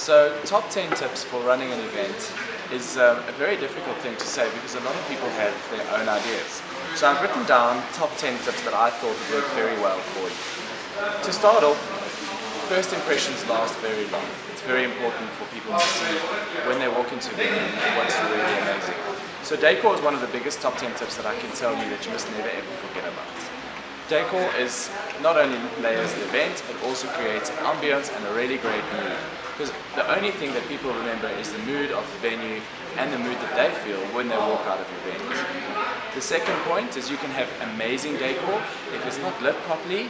So top 10 tips for running an event is a very difficult thing to say because a lot of people have their own ideas. So I've written down top 10 tips that I thought would work very well for you. To start off, first impressions last very long. It's very important for people to see when they walk into a venue what's really amazing. So decor is one of the biggest top 10 tips that I can tell you that you must never ever forget about. Decor is not only layers the event, it also creates an ambience and a really great mood. Because the only thing that people remember is the mood of the venue and the mood that they feel when they walk out of the event. The second point is you can have amazing decor. If it's not lit properly,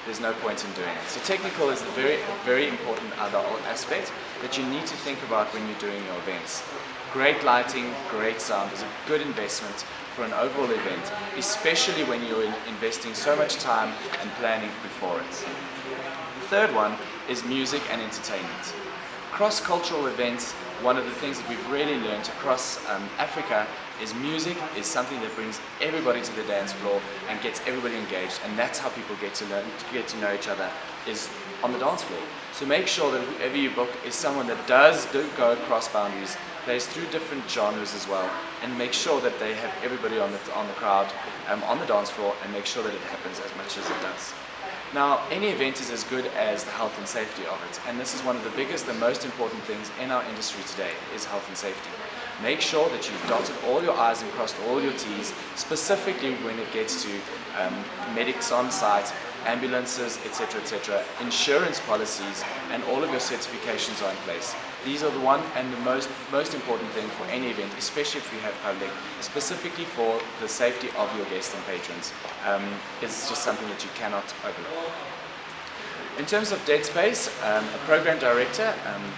there's no point in doing it. So technical is a very important other aspect that you need to think about when you're doing your events. Great lighting, great sound is a good investment for an overall event, especially when you're investing so much time and planning before it. The third one is music and entertainment. Cross-cultural events, one of the things that we've really learned across Africa is music is something that brings everybody to the dance floor and gets everybody engaged, and that's how people get to know each other, is on the dance floor. So make sure that whoever you book is someone that does go across boundaries, plays through different genres as well, and make sure that they have everybody on the crowd, on the dance floor, and make sure that it happens as much as it does. Now, any event is as good as the health and safety of it, and this is one of the biggest and most important things in our industry today, is health and safety. Make sure that you've dotted all your I's and crossed all your T's, specifically when it gets to medics on site, ambulances, etc., insurance policies, and all of your certifications are in place. These are the one and the most important thing for any event, especially if you have public, specifically for the safety of your guests and patrons. It's just something that you cannot overlook. In terms of dead space, a program director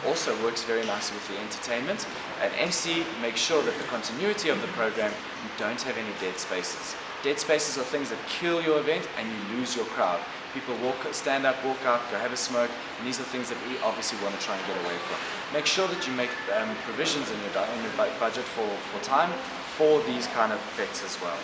also works very nicely with the entertainment. At MC, make sure that the continuity of the program, you don't have any dead spaces. Dead spaces are things that kill your event and you lose your crowd. People stand up, walk out, go have a smoke, and these are things that we obviously want to try and get away from. Make sure that you make provisions in your budget for time for these kind of effects as well.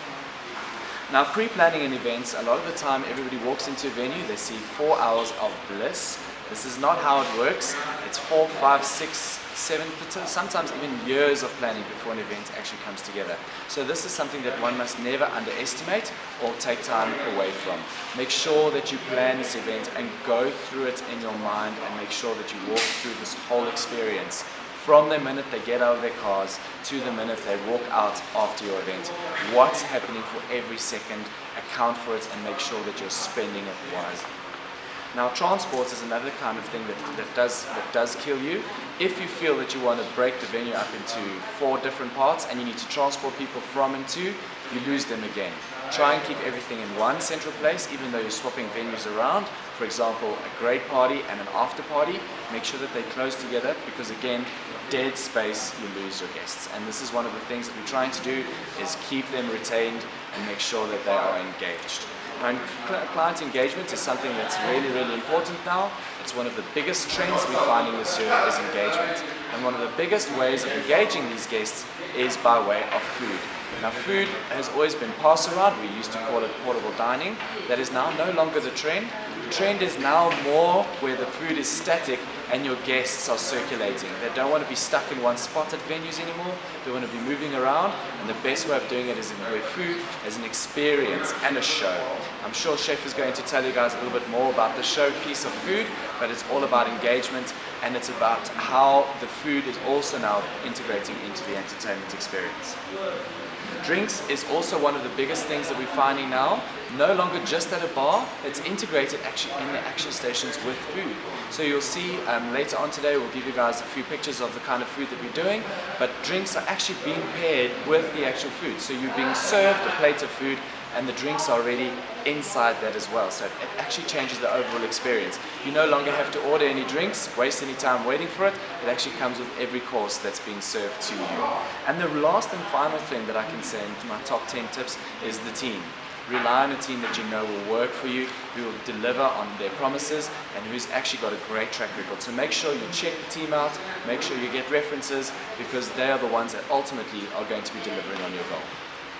Now, pre-planning an event, a lot of the time everybody walks into a venue, they see 4 hours of bliss. This is not how it works. It's 4, 5, 6, 7, sometimes even years of planning before an event actually comes together. So this is something that one must never underestimate or take time away from. Make sure that you plan this event and go through it in your mind and make sure that you walk through this whole experience. From the minute they get out of their cars to the minute they walk out after your event. What's happening for every second, account for it and make sure that you're spending it wisely. Now, transport is another kind of thing that does kill you. If you feel that you want to break the venue up into 4 different parts and you need to transport people from and to, you lose them again. Try and keep everything in one central place, even though you're swapping venues around. For example, a great party and an after party, make sure that they're close together because again, dead space, you lose your guests. And this is one of the things that we're trying to do is keep them retained and make sure that they are engaged. And client engagement is something that's really important now. It's one of the biggest trends we're finding this year is engagement. And one of the biggest ways of engaging these guests is by way of food. Now, food has always been pass around. We used to call it portable dining. That is now no longer the trend. The trend is now more where the food is static and your guests are circulating. They don't want to be stuck in one spot at venues anymore. They want to be moving around, and the best way of doing it is where food is an experience and a show. I'm sure Chef is going to tell you guys a little bit more about the show piece of food, but it's all about engagement and it's about how the food is also now integrating into the entertainment experience. Drinks is also one of the biggest things that we're finding now. No longer just at a bar, it's integrated actually in the action stations with food. So you'll see later on today, we'll give you guys a few pictures of the kind of food that we're doing, but drinks are actually being paired with the actual food. So you're being served a plate of food and the drinks are already inside that as well. So it actually changes the overall experience. You no longer have to order any drinks, waste any time waiting for it. It actually comes with every course that's being served to you. And the last and final thing that I can say in my top 10 tips is the team. Rely on a team that you know will work for you, who will deliver on their promises, and who's actually got a great track record. So make sure you check the team out, make sure you get references, because they are the ones that ultimately are going to be delivering on your goal.